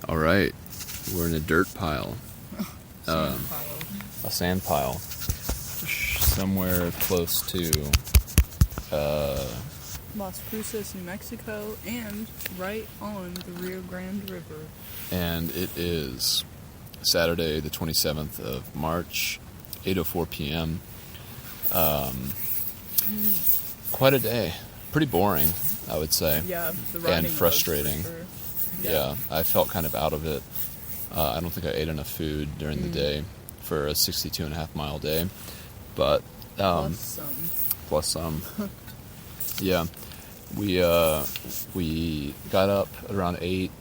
All right, we're in a dirt pile. A sand pile. Somewhere close to Las Cruces, New Mexico, and right on the Rio Grande River. And it is Saturday, the 27th of March, 8:04 p.m. Quite a day. Pretty boring, I would say. Yeah, the riding and frustrating. was for sure. Yeah, I felt kind of out of it. I don't think I ate enough food during the day for a 62.5-mile day, but plus some. Yeah, we got up around 8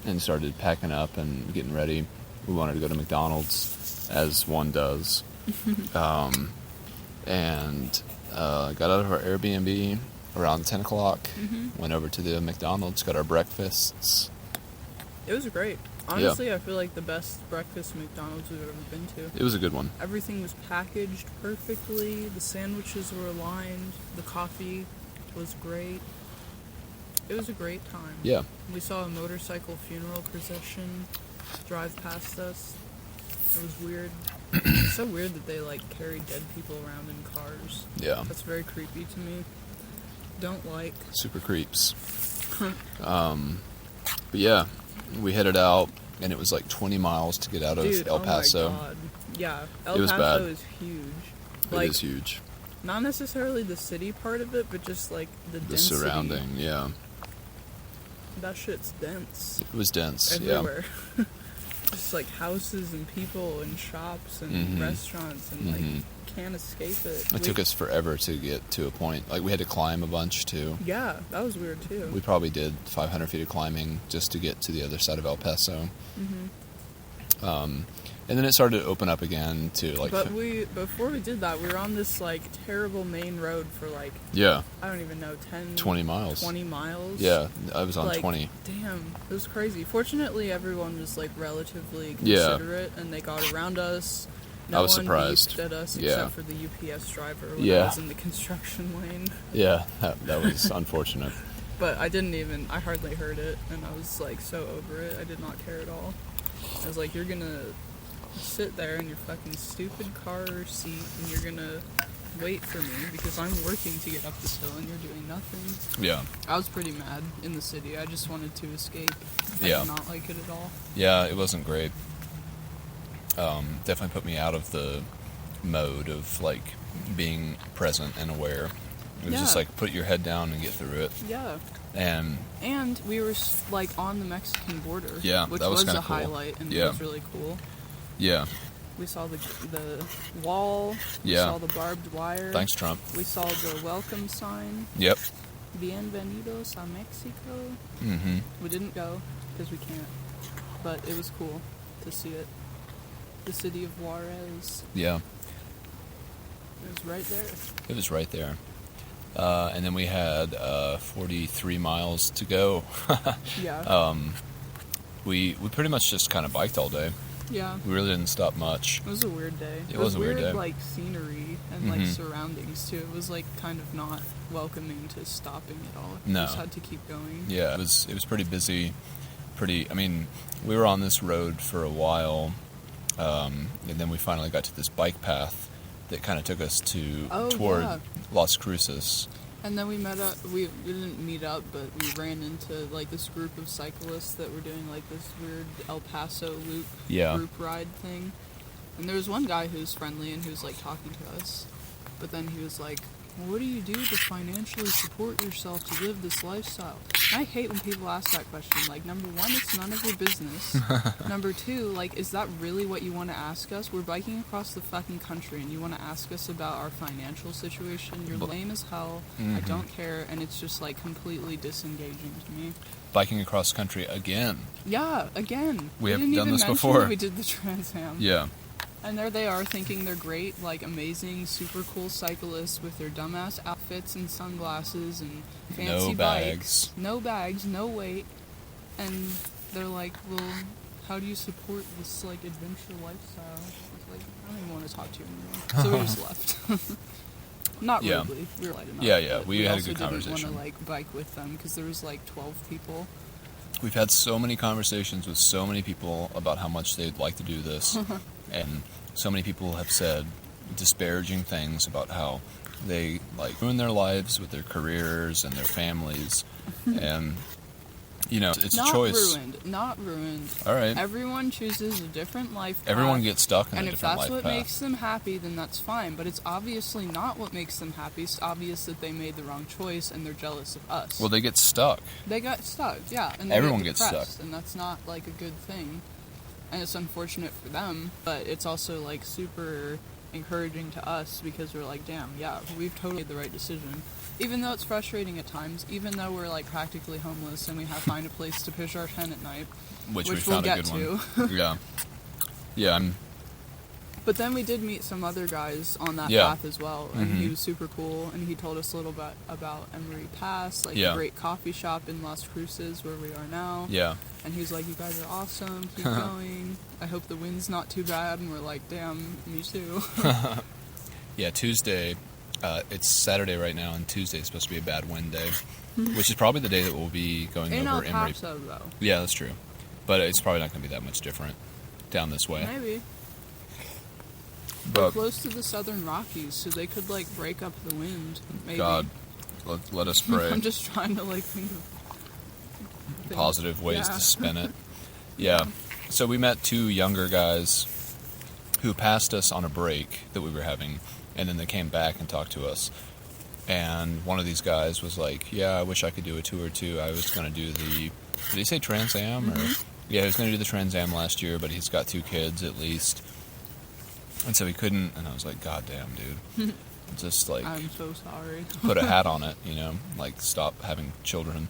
and started packing up and getting ready. We wanted to go to McDonald's, as one does, and got out of our Airbnb around 10 o'clock. Went over to the McDonald's, got our breakfasts. It was great. Honestly, I feel like the best breakfast McDonald's we've ever been to. It was a good one. Everything was packaged perfectly. The sandwiches were aligned. The coffee was great. It was a great time. Yeah. We saw a motorcycle funeral procession drive past us. It was weird. It's so weird that they carry dead people around in cars. Yeah. That's very creepy to me. Don't like. Super creeps. But yeah, we headed out, and it was 20 miles to get out of El Paso. Oh my God. Yeah, It was El bad. Paso is huge. It is huge. Not necessarily the city part of it, but just the density. The surrounding, yeah. That shit's dense. It was dense, everywhere. Just houses and people and shops and restaurants and can't escape it. It took us forever to get to a point. We had to climb a bunch too. Yeah, that was weird too. We probably did 500 feet of climbing just to get to the other side of El Paso. And then it started to open up again to But before we did that, we were on this terrible main road for yeah, I don't even know, 20 miles. 20 miles. Yeah, I was on 20. Damn, it was crazy. Fortunately, everyone was relatively considerate, and they got around us. No I was one surprised. beeped at us except for the UPS driver when I was in the construction lane. Yeah, that was unfortunate. But I hardly heard it, and I was so over it. I did not care at all. I was you're gonna sit there in your fucking stupid car seat, and you're gonna wait for me because I'm working to get up this hill, and you're doing nothing. Yeah. I was pretty mad in the city. I just wanted to escape. I did not like it at all. Yeah, it wasn't great. Definitely put me out of the mode of being present and aware. It was just put your head down and get through it. Yeah. And we were on the Mexican border. Yeah, which that was a cool. highlight, and it was really cool. Yeah. We saw the wall. We saw the barbed wire. Thanks, Trump. We saw the welcome sign. Yep. Bienvenidos a Mexico. We didn't go because we can't, but it was cool to see it. The city of Juarez. Yeah. It was right there. It was right there. And then we had 43 miles to go. Yeah. We pretty much just kind of biked all day. Yeah. We really didn't stop much. It was a weird day. It was a weird day. Scenery and surroundings too. It was kind of not welcoming to stopping at all. No. You just had to keep going. Yeah, it was pretty busy. We were on this road for a while, and then we finally got to this bike path that kind of took us toward Las Cruces. And then we met up. We didn't meet up, but we ran into this group of cyclists that were doing this weird El Paso loop group ride thing. And there was one guy who was friendly and who was talking to us, but then he was like, "What do you do to financially support yourself to live this lifestyle?" And I hate when people ask that question. Number one, it's none of your business. Number two, is that really what you want to ask us? We're biking across the fucking country, and you want to ask us about our financial situation? You're lame as hell. I don't care, and it's just completely disengaging to me. Biking across country again. Yeah, again. We have didn't done even this mention before. that we did the Trans Am. Yeah. And there they are thinking they're great, amazing, super cool cyclists with their dumbass outfits and sunglasses and fancy bikes. No bags, no weight. And they're like, well, how do you support this, adventure lifestyle? It's I don't even want to talk to you anymore. So we just left. Not rudely. We were light enough. Yeah. We had a good conversation. We also didn't want to, bike with them because there was, 12 people. we've had so many conversations with so many people about how much they'd like to do this, and so many people have said disparaging things about how they like ruin their lives with their careers and their families, and it's not a choice. Not ruined. All right. Everyone chooses a different life path. Everyone gets stuck in a different life path. And if that's what makes them happy, then that's fine. But it's obviously not what makes them happy. It's obvious that they made the wrong choice and they're jealous of us. Well, they get stuck. They got stuck, yeah. And everyone gets stuck. And that's not, like, a good thing. And it's unfortunate for them, but it's also, like, super encouraging to us because we're like, damn, yeah, we've totally made the right decision. Even though it's frustrating at times, even though we're like practically homeless and we have to find a place to pitch our tent at night, which we found we'll get a good one. Yeah. But then we did meet some other guys on that path as well, and he was super cool, and he told us a little bit about Emery Pass, like a great coffee shop in Las Cruces where we are now. Yeah. And he was like, you guys are awesome, keep going. I hope the wind's not too bad, and we're like, damn, me too. Yeah, Tuesday, it's Saturday right now, and Tuesday is supposed to be a bad wind day, which is probably the day that we'll be going over Emery. In El Paso, though. Yeah, that's true. But it's probably not going to be that much different down this way. Maybe. We're close to the Southern Rockies, so they could, like, break up the wind, maybe. God, let us pray. I'm just trying to, like, think of positive ways to spin it. Yeah. So we met two younger guys who passed us on a break that we were having, and then they came back and talked to us. And one of these guys was like, yeah, I wish I could do a tour too. I was going to do did he say Trans Am? Or, yeah, he was going to do the Trans Am last year, but he's got 2 kids at least. And so he couldn't, and I was like, God damn, dude. Just like... I'm so sorry. Put a hat on it, like stop having children.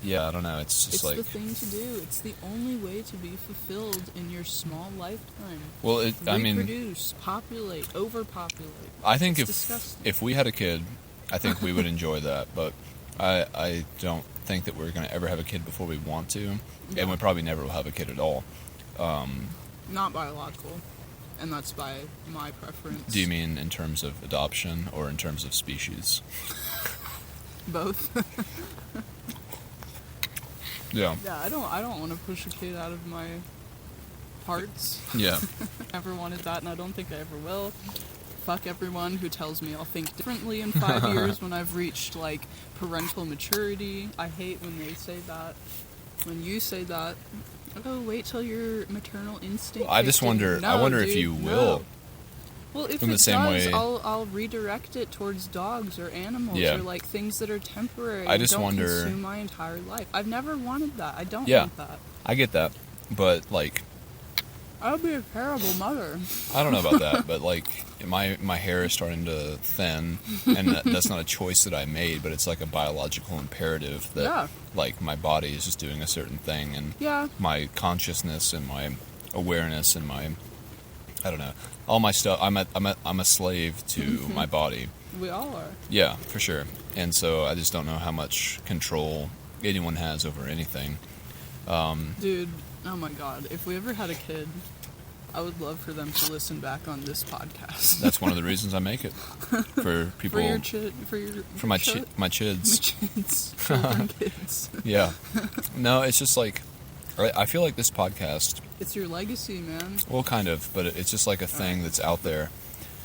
Yeah, I don't know, it's just like... It's the thing to do. It's the only way to be fulfilled in your small lifetime. Well, reproduce, populate, overpopulate. I think if we had a kid, I think we would enjoy that, but I don't think that we're going to ever have a kid before we want to, and we probably never will have a kid at all. Not biological, and that's by my preference. Do you mean in terms of adoption or in terms of species? Both. Yeah. Yeah, I don't want to push a kid out of my hearts. Yeah. Never wanted that, and I don't think I ever will. Fuck everyone who tells me I'll think differently in 5 years when I've reached, like, parental maturity. I hate when they say that. When you say that, oh, wait till your maternal instinct. I just wonder. No, I wonder dude, if you will. No. Well, if in the it same does, way, I'll redirect it towards dogs or animals or like things that are temporary. I just wonder. Consume my entire life. I've never wanted that. I don't want that. I get that, but like, I would be a terrible mother. I don't know about that, but like my hair is starting to thin, and that's not a choice that I made, but it's like a biological imperative that like my body is just doing a certain thing, and my consciousness and my awareness and my, I don't know, all my stuff. I'm a slave to my body. We all are. Yeah, for sure. And so I just don't know how much control anyone has over anything. Dude, oh my God, if we ever had a kid, I would love for them to listen back on this podcast. That's one of the reasons I make it. For people. For my chids. My chids. Children, kids. Yeah. No, it's just like, I feel like this podcast... It's your legacy, man. Well, kind of, but it's just like a thing that's out there.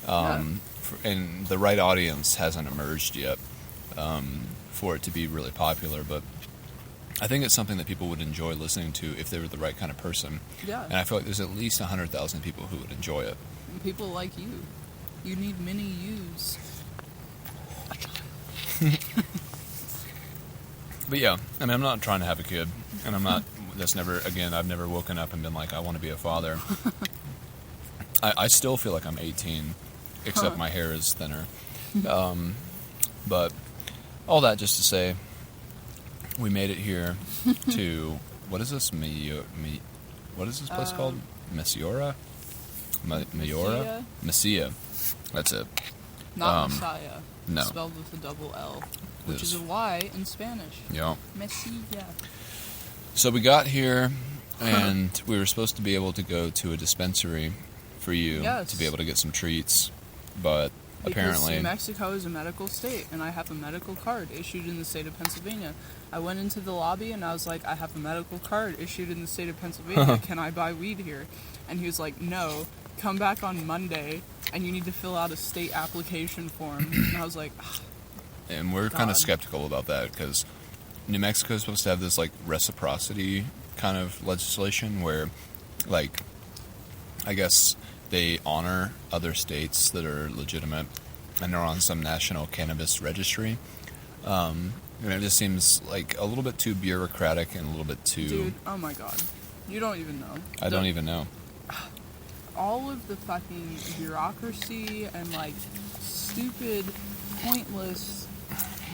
And the right audience hasn't emerged yet for it to be really popular, but I think it's something that people would enjoy listening to if they were the right kind of person. Yeah. And I feel like there's at least 100,000 people who would enjoy it. And people like you. You need many yous. But yeah, I mean, I'm not trying to have a kid, and I'm not, I've never woken up and been like, I want to be a father. I still feel like I'm 18, except my hair is thinner. But all that just to say, we made it here to, what is this? What is this place called? Messiora? Mayora? Messia. That's it. Not Messiah. No. Spelled with a double L, which is a Y in Spanish. Yeah. Messia. So we got here, and we were supposed to be able to go to a dispensary for you to be able to get some treats, but apparently. New Mexico is a medical state, and I have a medical card issued in the state of Pennsylvania. I went into the lobby, and I was like, I have a medical card issued in the state of Pennsylvania. Can I buy weed here? And he was like, no. Come back on Monday, and you need to fill out a state application form. And I was like, oh, and we're kind of skeptical about that, because New Mexico is supposed to have this, like, reciprocity kind of legislation where, like, I guess they honor other states that are legitimate and are on some national cannabis registry. And it just seems like a little bit too bureaucratic and a little bit too... Dude, oh my god. You don't even know. I don't even know. All of the fucking bureaucracy and, like, stupid, pointless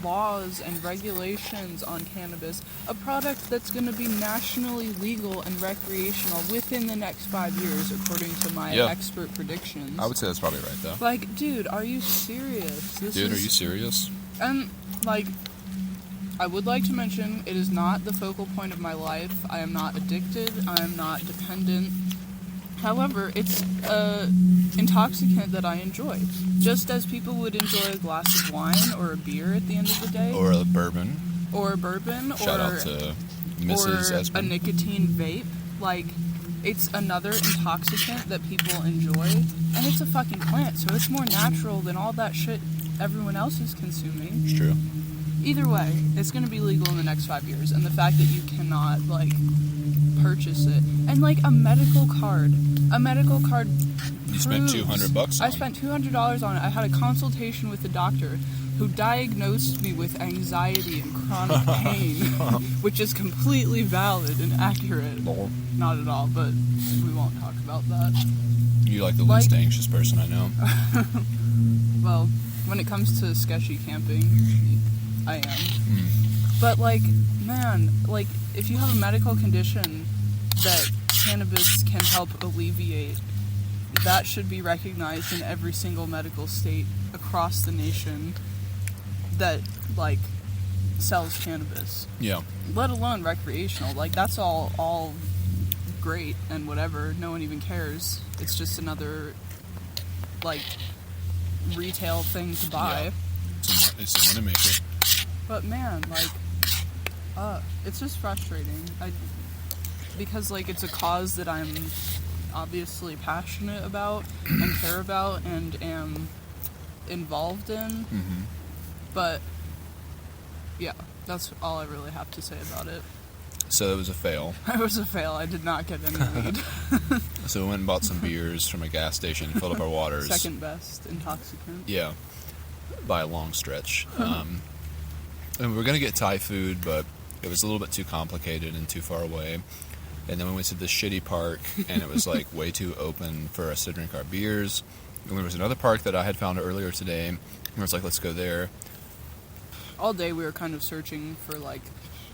laws and regulations on cannabis, a product that's going to be nationally legal and recreational within the next 5 years, according to my expert predictions. I would say that's probably right, though. Like, dude, are you serious? Are you serious? And, like, I would like to mention, it is not the focal point of my life. I am not addicted. I am not dependent. However, it's an intoxicant that I enjoy. Just as people would enjoy a glass of wine or a beer at the end of the day. Or a bourbon. Shout out to Mrs. Espen. A nicotine vape. Like, it's another intoxicant that people enjoy. And it's a fucking plant, so it's more natural than all that shit everyone else is consuming. It's true. Either way, it's going to be legal in the next 5 years. And the fact that you cannot, like, purchase it. And, like, a medical card. You spent $200 on it. I spent $200 on it. I had a consultation with a doctor who diagnosed me with anxiety and chronic pain, which is completely valid and accurate. Lol. Not at all, but we won't talk about that. You like the least anxious person I know. Well, when it comes to sketchy camping, I am. But, like, man, like, if you have a medical condition that cannabis can help alleviate, that should be recognized in every single medical state across the nation that, like, sells cannabis. Yeah. Let alone recreational. Like, that's all great and whatever. No one even cares. It's just another, like, retail thing to buy. Yeah. It's a money maker. But man, like, it's just frustrating. Because, like, it's a cause that I'm obviously passionate about and care about and am involved in. But, yeah, that's all I really have to say about it. So it was a fail. It was a fail. I did not get any weed. So we went and bought some beers from a gas station and filled up our waters. Second best intoxicant. Yeah, by a long stretch. And we were going to get Thai food, but it was a little bit too complicated and too far away. And then we went to this shitty park, and it was, like, way too open for us to drink our beers. And there was another park that I had found earlier today, and I was like, let's go there. All day we were kind of searching for, like,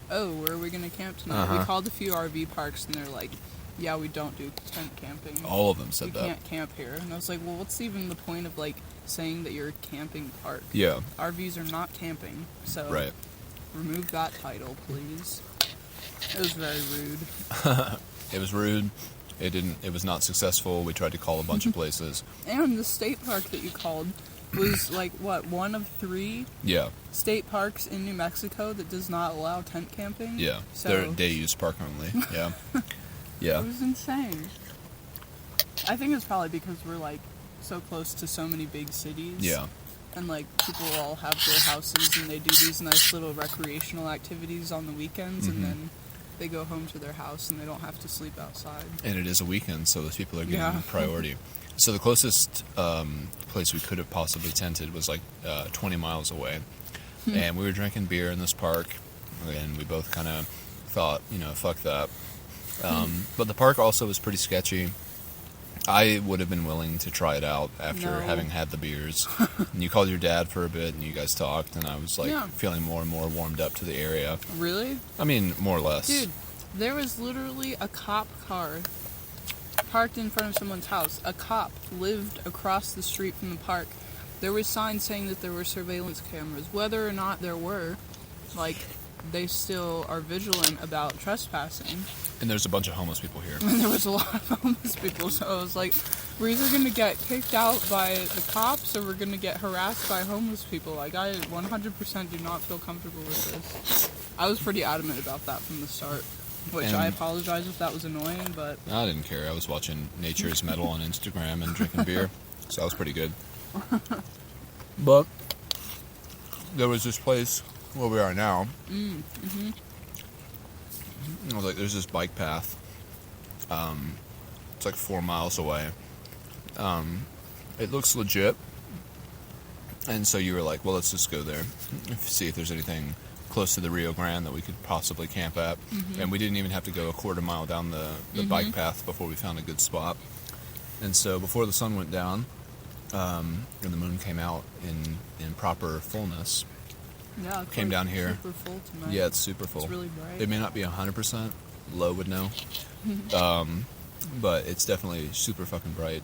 oh, where are we going to camp tonight? We called a few RV parks, and they're like, yeah, we don't do tent camping. All of them said that. We can't camp here. And I was like, well, what's even the point of, like, saying that you're a camping park? Yeah. RVs are not camping, so right. Remove that title, please. It was very rude. It was rude. It was not successful. We tried to call a bunch of places. And the state park that you called was, like, what, one of 3 state parks in New Mexico that does not allow tent camping? Yeah. So, they're day-use park only. Yeah. Yeah. It was insane. I think it's probably because we're, like, so close to so many big cities. Yeah. And, like, people all have their houses and they do these nice little recreational activities on the weekends and then they go home to their house and they don't have to sleep outside. And it is a weekend, so those people are getting priority. So the closest place we could have possibly tented was, like, 20 miles away. And we were drinking beer in this park, and we both kind of thought, fuck that. But the park also was pretty sketchy. I would have been willing to try it out after having had the beers. And you called your dad for a bit, and you guys talked, and I was, like, feeling more and more warmed up to the area. Really? I mean, more or less. Dude, there was literally a cop car parked in front of someone's house. A cop lived across the street from the park. There were signs saying that there were surveillance cameras. Whether or not there were, like, they still are vigilant about trespassing. And there's a bunch of homeless people here. And there was a lot of homeless people, so I was like, we're either going to get kicked out by the cops or we're going to get harassed by homeless people. Like, I 100% do not feel comfortable with this. I was pretty adamant about that from the start, which I apologize if that was annoying, but... I didn't care. I was watching Nature's Metal on Instagram and drinking beer, so that was pretty good. But there was this place where we are now. Mm-hmm. I was like, there's this bike path. It's like 4 miles away. It looks legit. And so you were like, well, let's just go there. See if there's anything close to the Rio Grande that we could possibly camp at. Mm-hmm. And we didn't even have to go a quarter mile down the bike path before we found a good spot. And so before the sun went down, and the moon came out in proper fullness, yeah, came down here. Super full tonight. Yeah, it's super full. It's really bright. It may not be 100%. Lo would know. But it's definitely super fucking bright.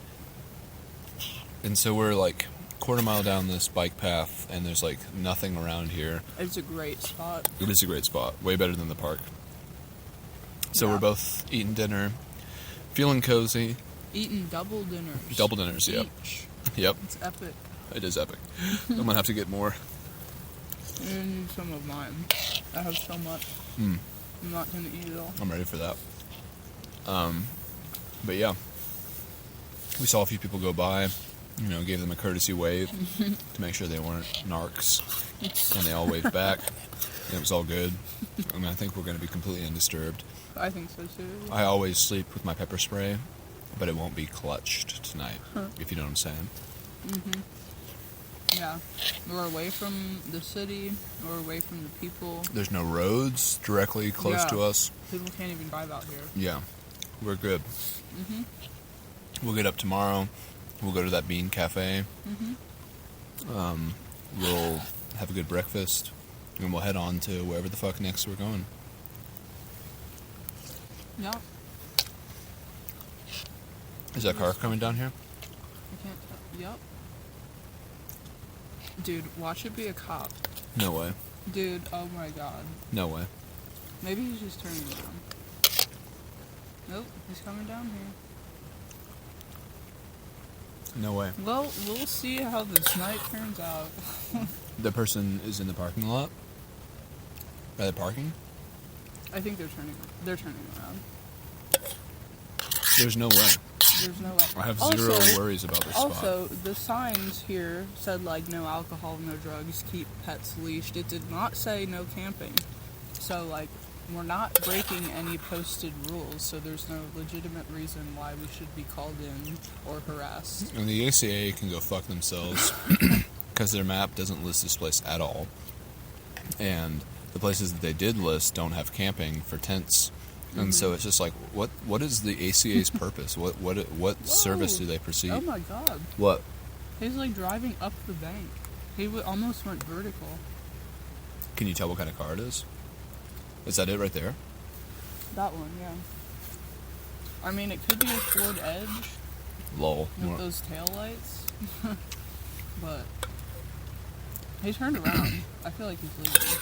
And so we're like quarter mile down this bike path, and there's like nothing around here. It's a great spot. It is a great spot. Way better than the park. So we're both eating dinner, feeling cozy. Eating double dinners. Double dinners, yep. Yep. It's epic. It is epic. I'm gonna have to get more. I need some of mine. I have so much. I'm not gonna eat it all. I'm ready for that. But yeah, we saw a few people go by. You know, gave them a courtesy wave to make sure they weren't narcs, and they all waved back. And it was all good. I mean, I think we're going to be completely undisturbed. I think so too. I always sleep with my pepper spray, but it won't be clutched tonight, if you know what I'm saying. Mm-hmm. Yeah. We're away from the city, we're away from the people. There's no roads directly close to us. People can't even drive out here. Yeah. We're good. Mm-hmm. We'll get up tomorrow. We'll go to that bean cafe. Mm-hmm. We'll have a good breakfast, and we'll head on to wherever the fuck next we're going. Yeah. Is that car coming down here? I can't tell. Yep. Dude, watch it be a cop. No way. Dude, oh my god. No way. Maybe he's just turning around. Nope, he's coming down here. No way. Well, we'll see how this night turns out. The person is in the parking lot? Are they parking? I think they're turning around. There's no way. There's no way. I have zero worries about this spot. Also, the signs here said, like, no alcohol, no drugs, keep pets leashed. It did not say no camping. So, like, we're not breaking any posted rules, so there's no legitimate reason why we should be called in or harassed. And the ACA can go fuck themselves because their map doesn't list this place at all. And the places that they did list don't have camping for tents. And so it's just like, what is the ACA's purpose? What service do they perceive? Oh my god. What? He's like driving up the bank. He almost went vertical. Can you tell what kind of car it is? Is that it right there? That one, yeah. I mean, it could be a Ford Edge. Lol. With those taillights. But he turned around. I feel like he's leaving.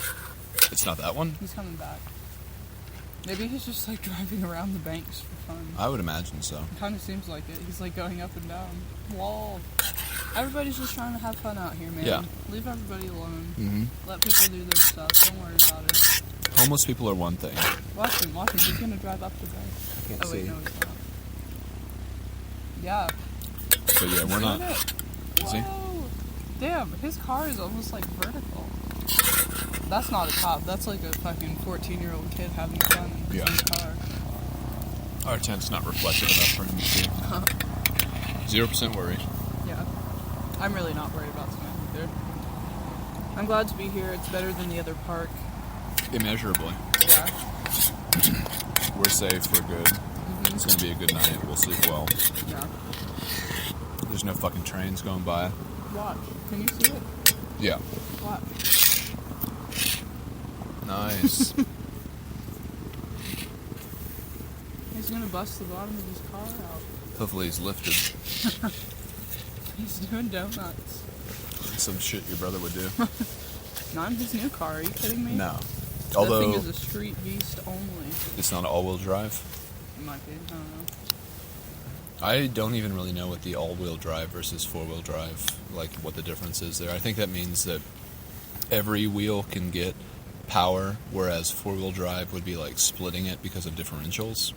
It's not that one? He's coming back. Maybe he's just like driving around the banks for fun. I would imagine so. It kind of seems like it. He's like going up and down. Lol. Everybody's just trying to have fun out here, man. Yeah. Leave everybody alone. Mm-hmm. Let people do their stuff. Don't worry about it. Homeless people are one thing. Watch him. He's gonna drive up the bank. I can't see. Wait, no, he's not. Yeah. So yeah, we're not. Whoa. Is he? Damn, his car is almost like vertical. That's not a cop. That's like a fucking 14-year-old kid having fun in his car. Our tent's not reflective enough for him to see. 0% worry. Yeah. I'm really not worried about tonight either. I'm glad to be here. It's better than the other park. Immeasurably. Yeah. We're safe. We're good. Mm-hmm. It's going to be a good night. We'll sleep well. Yeah. There's no fucking trains going by. Watch. Can you see it? Yeah. Watch. Nice. He's gonna bust the bottom of his car out. Hopefully he's lifted. He's doing donuts. Some shit your brother would do. Not in his new car. Are you kidding me? No. Although that thing is a street beast only. It's not all-wheel drive? It might be. I don't know. I don't even really know what the all-wheel drive versus four-wheel drive, like what the difference is there. I think that means that every wheel can get power, whereas four-wheel drive would be like splitting it because of differentials.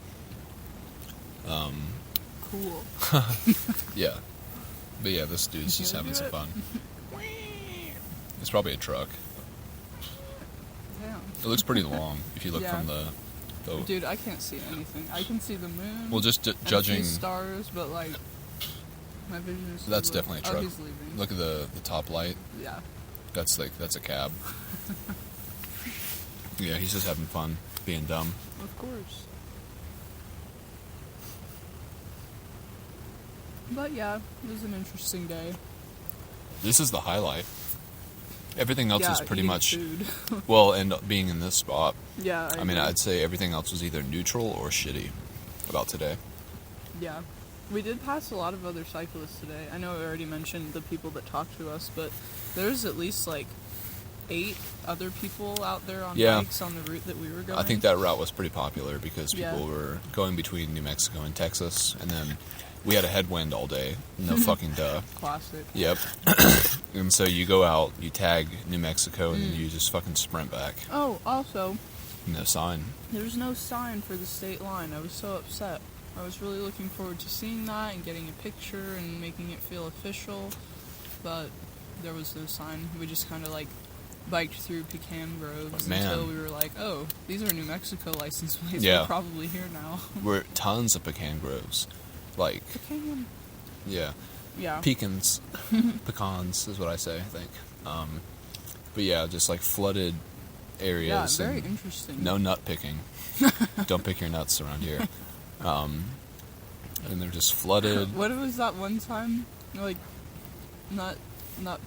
Cool. Yeah. But yeah, this dude's just having some fun. It's probably a truck. Damn. It looks pretty long if you look from the... Dude, I can't see anything. I can see the moon. Well, just judging... stars, but like... My vision is... That's definitely a truck. Oh, he's leaving. Look at the top light. Yeah. That's a cab. Yeah, he's just having fun, being dumb. Of course. But yeah, it was an interesting day. This is the highlight. Everything else is pretty much... food. Well, and being in this spot. Yeah, I mean, I'd say everything else was either neutral or shitty about today. Yeah. We did pass a lot of other cyclists today. I know I already mentioned the people that talked to us, but there's at least like 8 other people out there on bikes on the route that we were going. I think that route was pretty popular because people were going between New Mexico and Texas, and then we had a headwind all day. No fucking duh. Classic. Yep. And so you go out, you tag New Mexico, and then you just fucking sprint back. Oh, also... No sign. There's no sign for the state line. I was so upset. I was really looking forward to seeing that and getting a picture and making it feel official, but there was no sign. We just kind of like biked through Pecan Groves until we were like, oh, these are New Mexico license plates. Yeah. We're probably here now. We're tons of Pecan Groves. Like, Pecan? Yeah. Yeah. Pecans. Pecans is what I say, I think. But yeah, just like flooded areas. Yeah, very interesting. No nut picking. Don't pick your nuts around here. And they're just flooded. What was that one time? Like, nut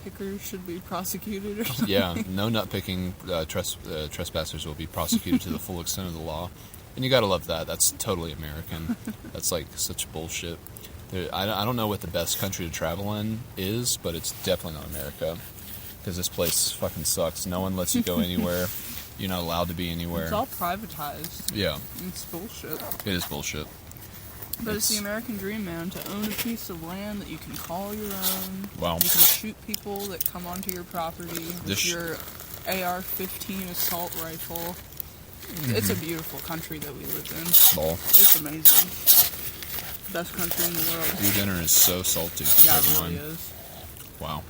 pickers should be prosecuted or something? Yeah, no nut picking. Trespassers will be prosecuted to the full extent of the law. And you gotta love that. That's totally American. That's like such bullshit. I don't know what the best country to travel in is, but it's definitely not America. Because this place fucking sucks. No one lets you go anywhere. You're not allowed to be anywhere. It's all privatized. Yeah. It's bullshit. It is bullshit. But it's the American dream, man, to own a piece of land that you can call your own. Wow. You can shoot people that come onto your property with your AR-15 assault rifle. Mm-hmm. It's a beautiful country that we live in. Ball. It's amazing. Best country in the world. Your dinner is so salty. Yeah, it really is. Wow.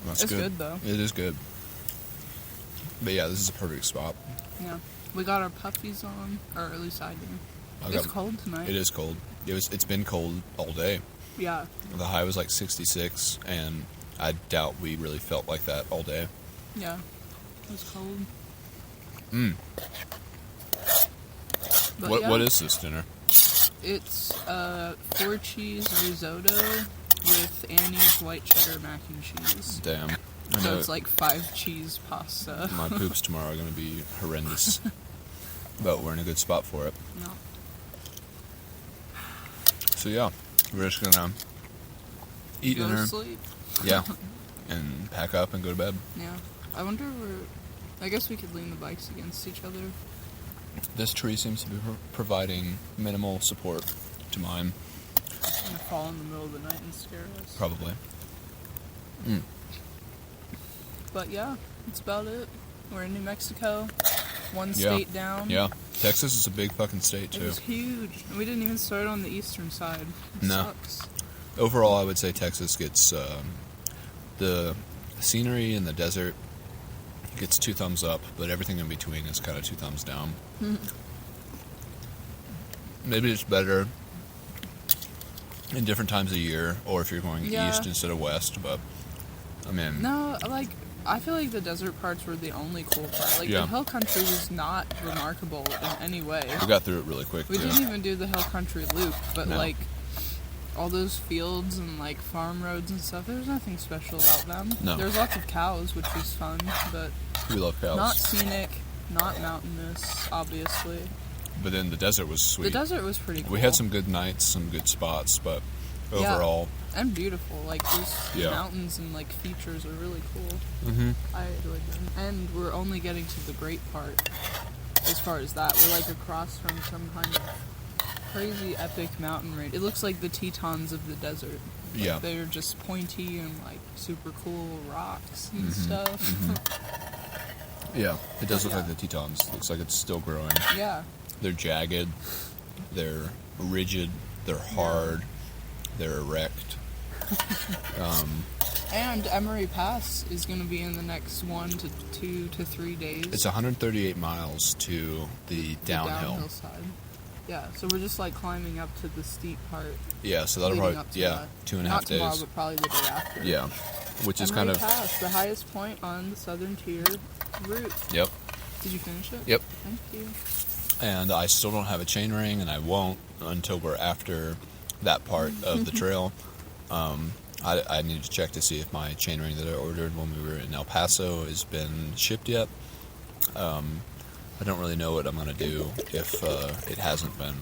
That's it's good, though. It is good. But yeah, this is a perfect spot. Yeah. We got our puffies on, or at least I do. It's cold tonight. It is cold. It's been cold all day. Yeah. The high was like 66, and I doubt we really felt like that all day. Yeah. It was cold. What is this dinner? It's 4-cheese risotto with Annie's white cheddar mac and cheese. Damn. So it's like 5-cheese pasta. My poops tomorrow are going to be horrendous. But we're in a good spot for it. No. So yeah, we're just going to eat dinner. Go to sleep. Yeah. And pack up and go to bed. Yeah. I wonder I guess we could lean the bikes against each other. This tree seems to be providing minimal support to mine. It's going to fall in the middle of the night and scare us. Probably. But yeah, that's about it. We're in New Mexico. One state down. Yeah. Texas is a big fucking state, too. It's huge. And we didn't even start on the eastern side. It sucks. Overall, I would say Texas gets the scenery in the desert gets 2 thumbs up, but everything in between is kind of 2 thumbs down. Maybe it's better in different times of year, or if you're going east instead of west, but I mean... No, I feel like the desert parts were the only cool part. Like, the hill country was not remarkable in any way. We got through it really quick, We didn't even do the hill country loop, but, like, all those fields and, like, farm roads and stuff, there was nothing special about them. No. There was lots of cows, which was fun, but... We love cows. Not scenic, not mountainous, obviously. But then the desert was sweet. The desert was pretty cool. We had some good nights, some good spots, but overall. Yeah. And beautiful. Like, those mountains and, like, features are really cool. Mm-hmm. I enjoyed them. And we're only getting to the great part as far as that. We're, like, across from some kind of crazy epic mountain range. It looks like the Tetons of the desert. Like, yeah. They're just pointy and, like, super cool rocks and stuff. Mm-hmm. Yeah, it does look like the Tetons. It looks like it's still growing. Yeah. They're jagged. They're rigid. They're hard. They're erect. And Emery Pass is going to be in the next 1 to 2 to 3 days. It's 138 miles to the downhill side. Yeah, so we're just like climbing up to the steep part. Yeah, so that'll probably 2.5 days. Not tomorrow, but probably the day after. Yeah, which is Emery kind of Pass, the highest point on the southern tier route. Yep. Did you finish it? Yep. Thank you. And I still don't have a chain ring, and I won't until we're after that part of the trail. I need to check to see if my chain ring that I ordered when we were in El Paso has been shipped yet. I don't really know what I'm going to do if it hasn't been.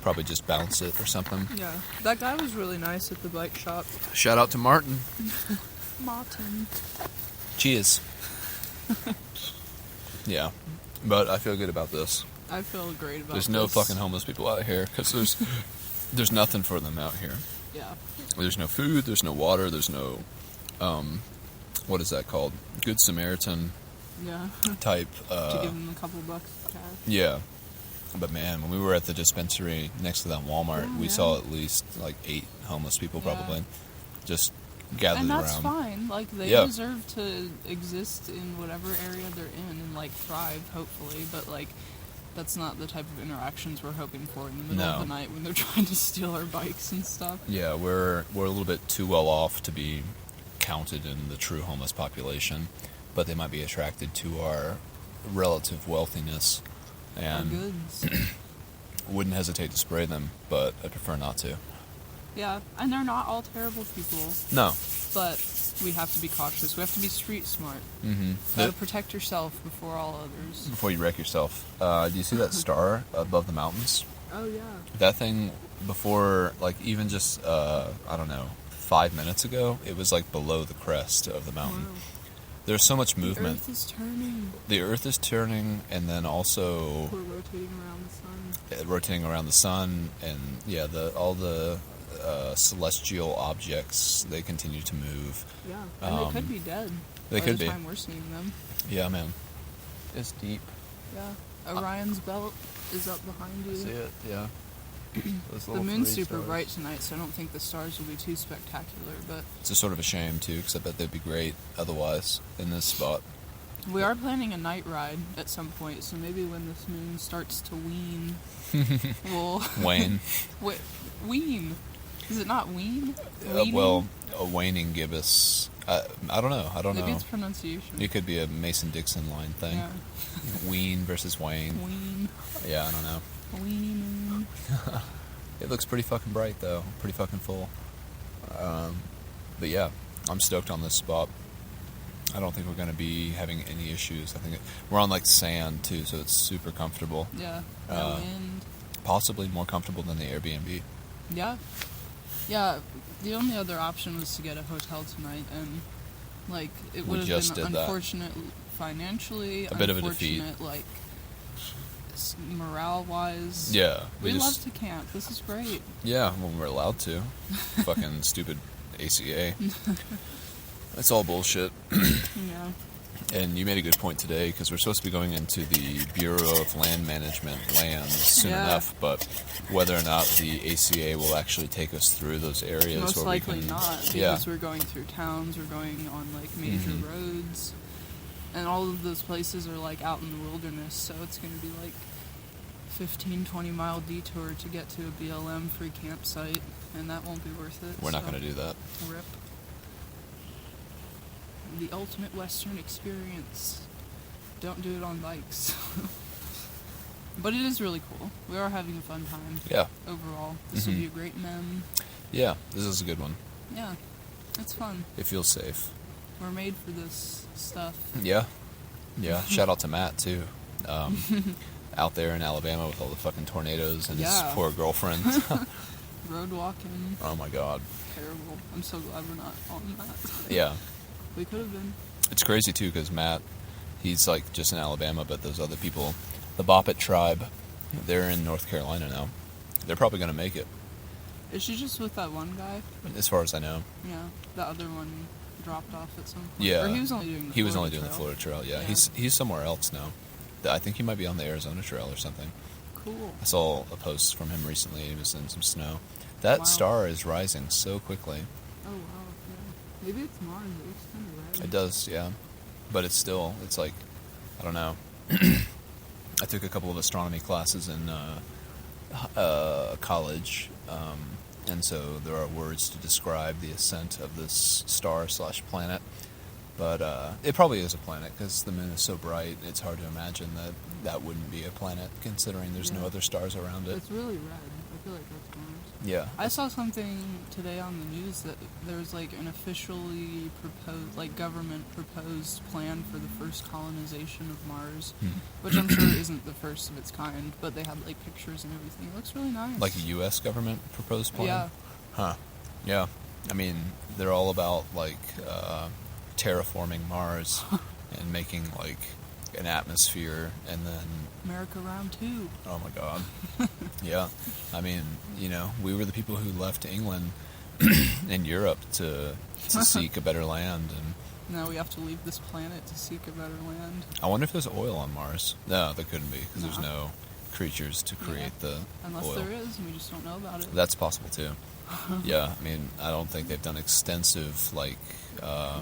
Probably just bounce it or something. Yeah. That guy was really nice at the bike shop. Shout out to Martin. Martin. Cheers. Yeah. But I feel good about this. I feel great about There's no fucking homeless people out here because there's nothing for them out here. Yeah. There's no food, there's no water, there's no, what is that called? Good Samaritan type. To give them a couple bucks cash. Yeah. But man, when we were at the dispensary next to that Walmart, we saw at least like 8 homeless people probably just gathered around. And that's fine. Like, they deserve to exist in whatever area they're in and, like, thrive, hopefully. But, like, that's not the type of interactions we're hoping for in the middle of the night when they're trying to steal our bikes and stuff. Yeah, we're a little bit too well off to be counted in the true homeless population, but they might be attracted to our relative wealthiness and our goods. Wouldn't hesitate to spray them, but I prefer not to. Yeah, and they're not all terrible people. No. But we have to be cautious. We have to be street smart. Mm-hmm. Gotta protect yourself before all others. Before you wreck yourself. Do you see that star above the mountains? Oh, yeah. That thing, before, like, even just, I don't know, 5 minutes ago, it was, like, below the crest of the mountain. Wow. There's so much movement. The Earth is turning. The Earth is turning, and then also... We're rotating around the sun. Rotating around the sun, and, yeah, all the... celestial objects, they continue to move. Yeah, and they could be dead. They could be. By the time we're seeing them. Yeah, man. It's deep. Yeah. Orion's belt is up behind you. See it? Yeah. The moon's super bright tonight, so I don't think the stars will be too spectacular, but... It's a sort of a shame, too, because I bet they'd be great otherwise in this spot. We are planning a night ride at some point, so maybe when this moon starts to wane, we'll... Wane? Wean. Is it not wean? Well, a waning gibbous. I don't know. Maybe it's pronunciation. It could be a Mason-Dixon line thing. Yeah. Ween versus Wayne. Ween. Yeah, I don't know. Weenie moon. It looks pretty fucking bright, though. Pretty fucking full. But yeah, I'm stoked on this spot. I don't think we're going to be having any issues. I think we're on, like, sand, too, so it's super comfortable. Yeah. No wind. Possibly more comfortable than the Airbnb. Yeah. Yeah, the only other option was to get a hotel tonight, and, like, it would have been unfortunate financially, a bit of a defeat. Like, morale-wise. Yeah. We love to camp. This is great. Yeah, when we're allowed to. Fucking stupid ACA. That's all bullshit. Yeah. And you made a good point today, because we're supposed to be going into the Bureau of Land Management lands soon enough, but whether or not the ACA will actually take us through those areas. Most likely not, because we're going through towns, we're going on, like, major roads, and all of those places are, like, out in the wilderness, so it's going to be, like, 15-20 mile detour to get to a BLM free campsite, and that won't be worth it. We're not going to do that. RIP. The ultimate Western experience. Don't do it on bikes. But it is really cool. We are having a fun time. Yeah. Overall. This will be a great mem. Yeah, this is a good one. Yeah. It's fun. It feels safe. We're made for this stuff. Yeah. Yeah. Shout out to Matt, too. Out there in Alabama with all the fucking tornadoes and his poor girlfriend. road walking. Oh my god. Terrible. I'm so glad we're not on that. Yeah. We could have been. It's crazy too, because Matt, he's like just in Alabama, but those other people, the Boppet tribe, they're in North Carolina now. They're probably going to make it. Is she just with that one guy? As far as I know. Yeah. The other one dropped off at some point. Yeah. Or he was only doing the Florida Trail, yeah. He's somewhere else now. I think he might be on the Arizona Trail or something. Cool. I saw a post from him recently. He was in some snow. That star is rising so quickly. Oh, wow. Yeah. Maybe it's Mars. It looks kind of red. It does, yeah. But it's like, I don't know. I took a couple of astronomy classes in college, and so there are words to describe the ascent of this star/planet. But it probably is a planet, because the moon is so bright, it's hard to imagine that wouldn't be a planet, considering there's no other stars around it. It's really red. I feel like that's Mars. Yeah. I saw something today on the news that there's like an officially proposed, like government-proposed plan for the first colonization of Mars, which I'm sure isn't the first of its kind, but they had like pictures and everything. It looks really nice. Like a U.S. government proposed plan? Yeah. Huh. Yeah. I mean, they're all about like terraforming Mars and making like an atmosphere, and then America round 2. Oh my god. Yeah. I mean, we were the people who left England and Europe to seek a better land, and now we have to leave this planet to seek a better land. I wonder if there's oil on Mars. No, there couldn't be, because there's no creatures to create the Unless oil. there is, and we just don't know about it. That's possible too. Yeah, I mean, I don't think they've done extensive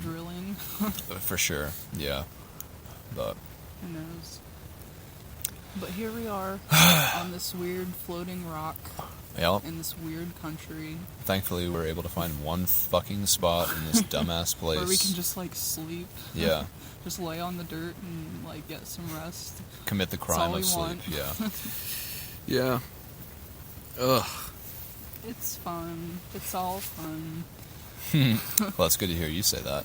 drilling. For sure, yeah. But who knows? But here we are on this weird floating rock in this weird country. Thankfully, we're able to find one fucking spot in this dumbass place where we can just sleep. Yeah. Just lay on the dirt and get some rest. Commit the crime of sleep. Want. Yeah. Yeah. Ugh. It's fun. It's all fun. Well, it's good to hear you say that.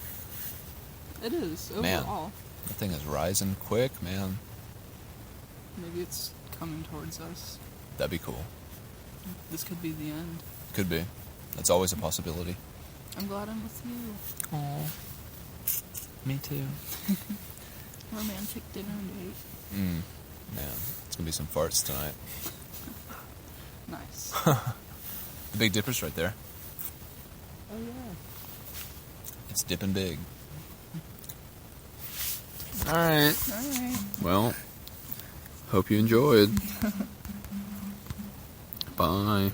It is, overall. Man, that thing is rising quick, man. Maybe it's coming towards us. That'd be cool. This could be the end. Could be. That's always a possibility. I'm glad I'm with you. Aw. Me too. Romantic dinner date. Man, it's gonna be some farts tonight. Nice. The Big Dipper's right there. Oh, yeah. It's dipping big. Alright. Well, hope you enjoyed. Bye.